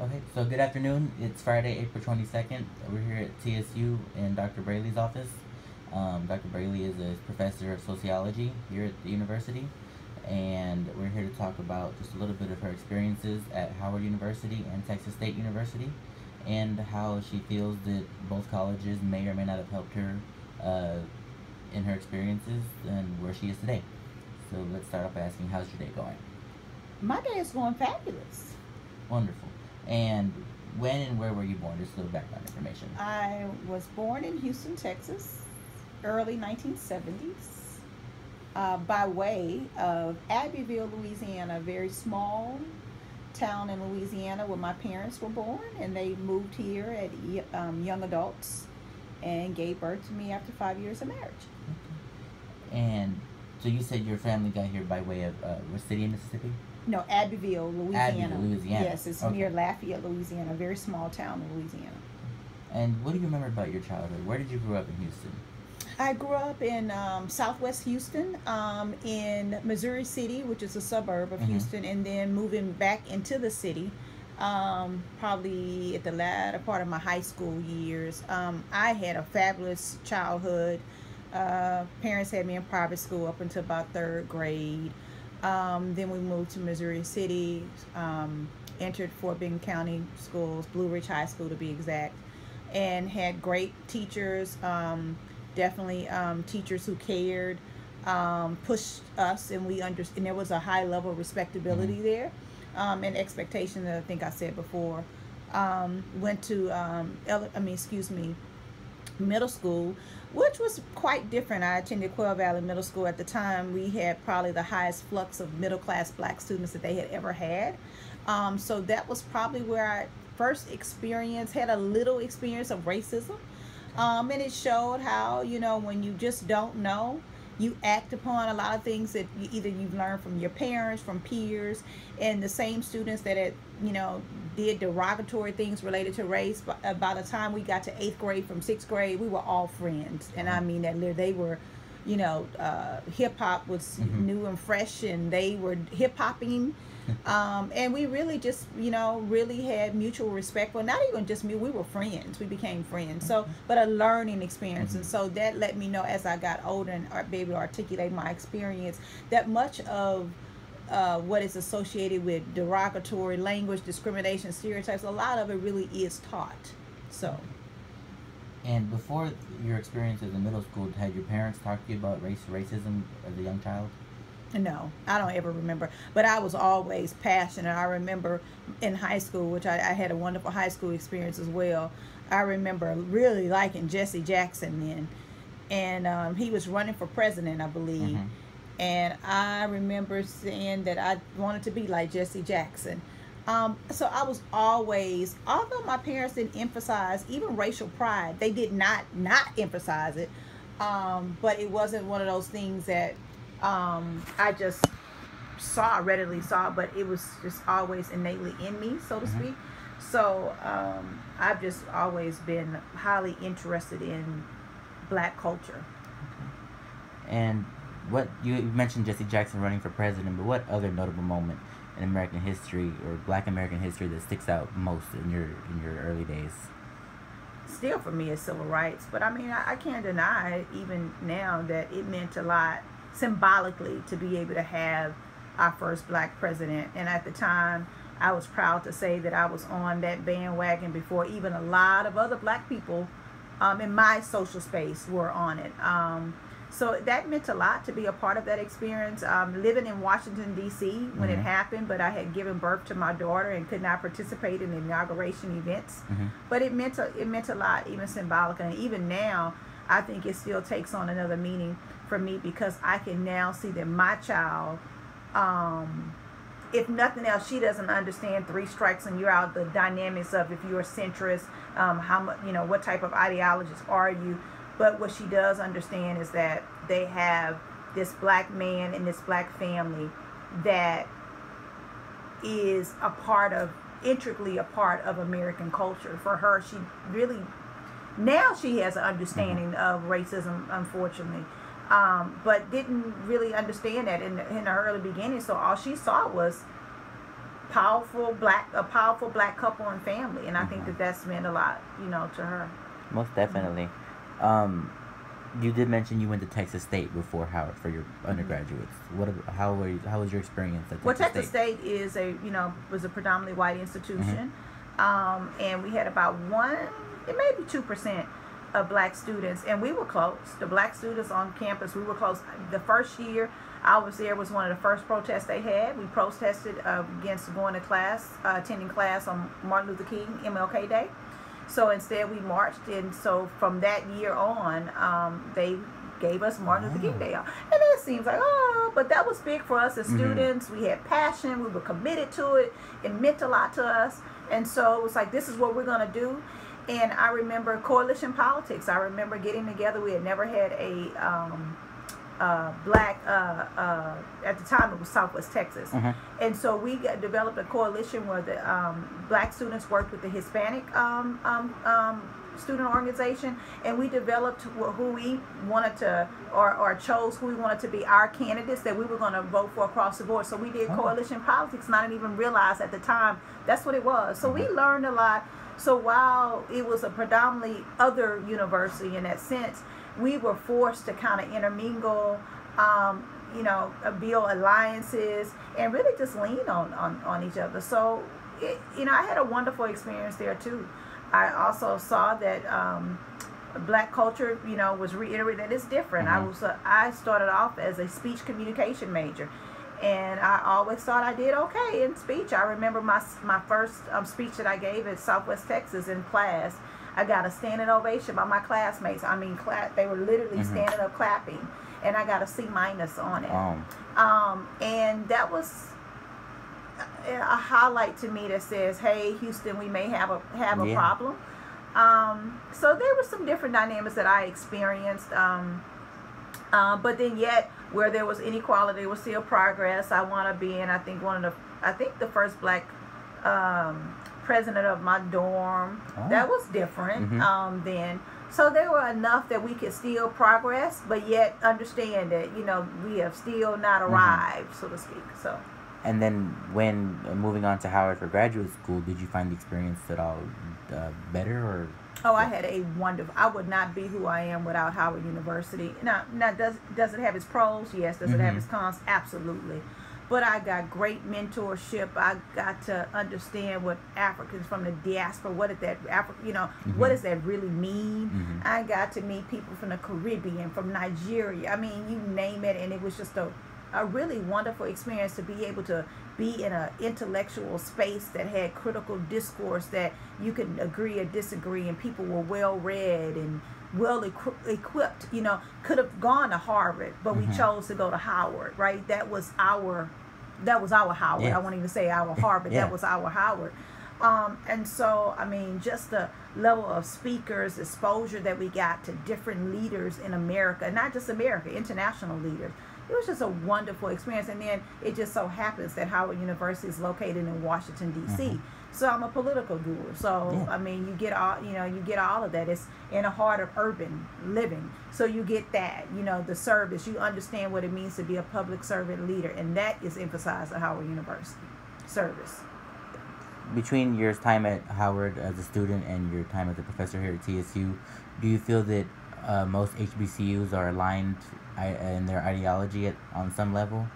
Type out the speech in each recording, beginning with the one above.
Okay, so good afternoon. It's Friday, April 22nd. We're here at TSU in Dr. Brailey's office. Dr. Brailey is a professor of sociology here at the university, and we're here to talk about just a little bit of her experiences at Howard University and Texas State University, and how she feels that both colleges may or may not have helped her uh, in her experiences and where she is today. So let's start off by asking, how's your day going? My day is going fabulous. Wonderful. And when and where were you born? Just a little background information. I was born in Houston, Texas, early 1970s, by way of Abbeville, Louisiana, a very small town in Louisiana where my parents were born, and they moved here at young adults and gave birth to me after 5 years of marriage. And so you said your family got here by way of what city in Mississippi? No, Abbeville, Abbeville, Louisiana. Louisiana. Yes, it's Okay. near Lafayette, Louisiana, a very small town in Louisiana. And what do you remember about your childhood? Where did you grow up in Houston? I grew up in Southwest Houston, in Missouri City, which is a suburb of Mm-hmm. Houston, and then moving back into the city, probably at the latter part of my high school years. I had a fabulous childhood. Parents had me in private school up until about third grade. Then we moved to Missouri City, entered Fort Bend County Schools, Blue Ridge High School to be exact, and had great teachers. Definitely teachers who cared, pushed us, and and there was a high level of respectability Mm-hmm. there, and expectation that I think I said before. Went to middle school, which was quite different. I attended Quail Valley Middle School. At the time, we had probably the highest flux of middle class black students that they had ever had. So that was probably where I first had a little experience of racism. And it showed how, when you just don't know, you act upon a lot of things that you've learned from your parents, from peers, and the same students that had, did derogatory things related to race. But by the time we got to eighth grade, from sixth grade, we were all friends. And I mean that they were, hip hop was Mm-hmm. new and fresh, and they were hip hopping. And we really just, really had mutual respect. Well, not even just me, we were friends. We became friends. So, but a learning experience. Mm-hmm. And so that let me know as I got older and be able to articulate my experience that much of what is associated with derogatory language, discrimination, stereotypes, a lot of it really is taught. So, And before your experiences in middle school, had your parents talked to you about racism as a young child? no, I don't ever remember. But I was always passionate. I remember in high school, which I had a wonderful high school experience as well. I remember really liking Jesse Jackson then. And he was running for president, I believe. Mm-hmm. And I remember saying that I wanted to be like Jesse Jackson. So I was always, although my parents didn't emphasize even racial pride, they did not emphasize it. But it wasn't one of those things that I just readily saw, but it was just always innately in me, so to Mm-hmm. speak. So I've just always been highly interested in black culture. And what you mentioned Jesse Jackson running for president, but what other notable moment in American history or Black American history that sticks out most in your early days? Still for me is civil rights, but I mean I can't deny even now that it meant a lot symbolically to be able to have our first black president. And at the time, I was proud to say that I was on that bandwagon before even a lot of other black people in my social space were on it. So that meant a lot to be a part of that experience. Living in Washington, D.C. when it Mm-hmm. happened, but I had given birth to my daughter and could not participate in the inauguration events. Mm-hmm. But it meant a lot, even symbolically. And even now, I think it still takes on another meaning for me because I can now see that my child, if nothing else, she doesn't understand three strikes and you're out, the dynamics of if you're a centrist, how much, what type of ideologist are you. But what she does understand is that they have this black man and this black family that is intricately a part of American culture. For her, she really, now she has an understanding of racism, unfortunately, but didn't really understand that in her early beginning. So all she saw was powerful black couple and family, and I think that's meant a lot, to her. Most definitely. You did mention you went to Texas State before Howard for your undergraduates. How was your experience at Texas State? Well, Texas State is was a predominantly white institution, and we had about 2% of black students, and we were close. The black students on campus, we were close. The first year I was there was one of the first protests they had. We protested against going to class, attending class on Martin Luther King, MLK Day. So instead we marched, and so from that year on, they gave us Martin Luther King Day off. And it seems like, but that was big for us as students. We had passion, we were committed to it, it meant a lot to us. And so it was like, this is what we're gonna do. And I remember coalition politics. I remember getting together. We had never had a black, at the time it was Southwest Texas. And so we developed a coalition where the black students worked with the Hispanic student organization, and we developed who we wanted to, or chose who we wanted to be our candidates that we were going to vote for across the board. So we did coalition politics, not even realize at the time that's what it was. So we learned a lot. So while it was a predominantly other university in that sense, we were forced to kind of intermingle, build alliances, and really just lean on each other. So, I had a wonderful experience there too. I also saw that black culture, was reiterated that it's different. I started off as a speech communication major, and I always thought I did okay in speech. I remember my first speech that I gave at Southwest Texas in class. I got a standing ovation by my classmates. I mean, they were literally standing up clapping, and I got a C- on it. And that was a highlight to me that says, "Hey, Houston, we may have a problem." So there were some different dynamics that I experienced. But then yet, where there was inequality, there was still progress. I want to be in, I think the first black president of my dorm. That was different then. So there were enough that we could still progress, but yet understand that, we have still not arrived, so to speak. So. And then when moving on to Howard for graduate school, did you find the experience at all better, or? I had a wonderful. I would not be who I am without Howard University. Now does it have its pros? Yes. Does it have its cons? Absolutely. But I got great mentorship. I got to understand what Africans from the diaspora, what does that really mean? I got to meet people from the Caribbean, from Nigeria. I mean, you name it, and it was just a really wonderful experience to be able to be in an intellectual space that had critical discourse, that you could agree or disagree, and people were well read and well equipped. Could have gone to Harvard, but we chose to go to Howard, right? That was our Howard. Yes. I won't even say our Harvard. That was our Howard. And so, I mean, just the level of speakers, exposure that we got to different leaders in America, not just America, international leaders. It was just a wonderful experience. And then it just so happens that Howard University is located in Washington, D.C. So I'm a political guru. So, I mean, you get all of that. It's in the heart of urban living. So you get that, the service. You understand what it means to be a public servant leader. And that is emphasized at Howard University. Service. Between your time at Howard as a student and your time as a professor here at TSU, do you feel that most HBCUs are aligned in their ideology on some level?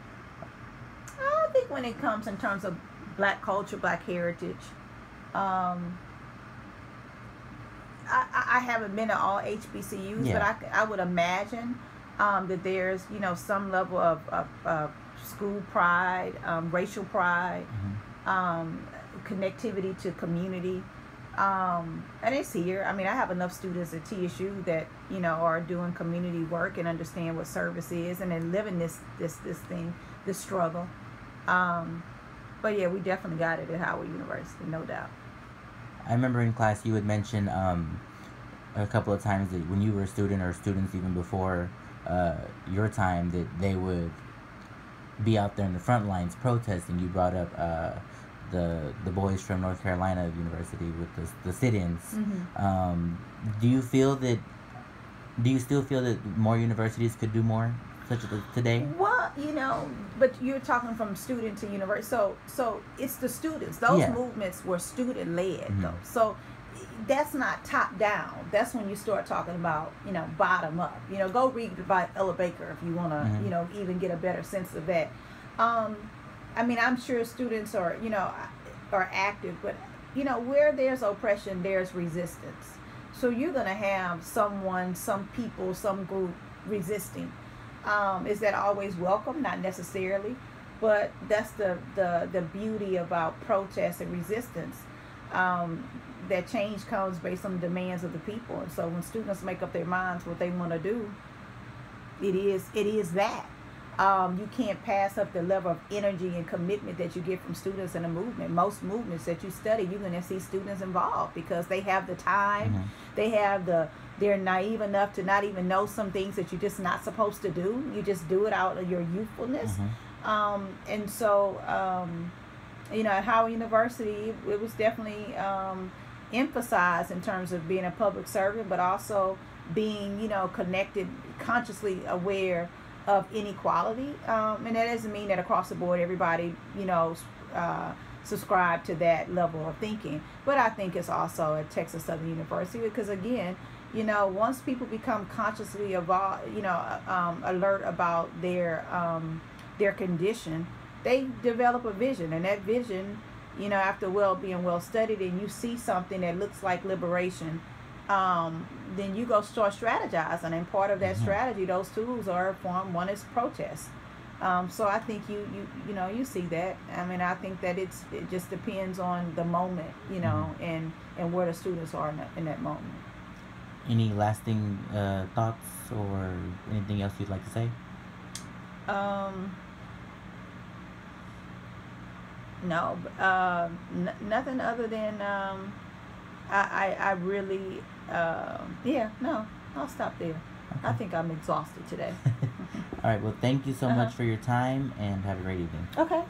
I think when it comes in terms of black culture, black heritage, I haven't been to all HBCUs, but I would imagine that there's some level of school pride, racial pride, connectivity to community. And it's here. I mean, I have enough students at TSU that are doing community work and understand what service is, and then living this thing, this struggle. But yeah, we definitely got it at Howard University, no doubt. I remember in class you had mentioned a couple of times that when you were a student, or students even before your time, that they would be out there in the front lines protesting. You brought up the boys from North Carolina University with the sit-ins. Do you still feel that more universities could do more, such as today? Well, Well, but you're talking from student to university. So it's the students. Those movements were student led though. So that's not top down. That's when you start talking about, bottom up. Go read about Ella Baker if you want to, even get a better sense of that. I'm sure students are active, but where there's oppression, there's resistance. So you're gonna have someone, some people, some group resisting. Is that always welcome? Not necessarily, but that's the beauty about protest and resistance. That change comes based on the demands of the people, and so when students make up their minds what they want to do, it is that. You can't pass up the level of energy and commitment that you get from students in a movement. Most movements that you study, you're going to see students involved because they have the time, they're naive enough to not even know some things that you're just not supposed to do. You just do it out of your youthfulness. And so, at Howard University, it was definitely emphasized in terms of being a public servant, but also being, connected, consciously aware of inequality, and that doesn't mean that across the board everybody subscribe to that level of thinking, but I think it's also at Texas Southern University because again, once people become consciously alert about their condition, they develop a vision, and that vision, after being well studied, and you see something that looks like liberation, then you go start strategizing, and part of that strategy, those tools are formed. One is protest. So I think you see that. I think that it just depends on the moment, and where the students are in that moment. Any lasting thoughts or anything else you'd like to say? No, nothing other than I really no, I'll stop there. Okay. I think I'm exhausted today. All right, well, thank you so much for your time, and have a great evening. Okay.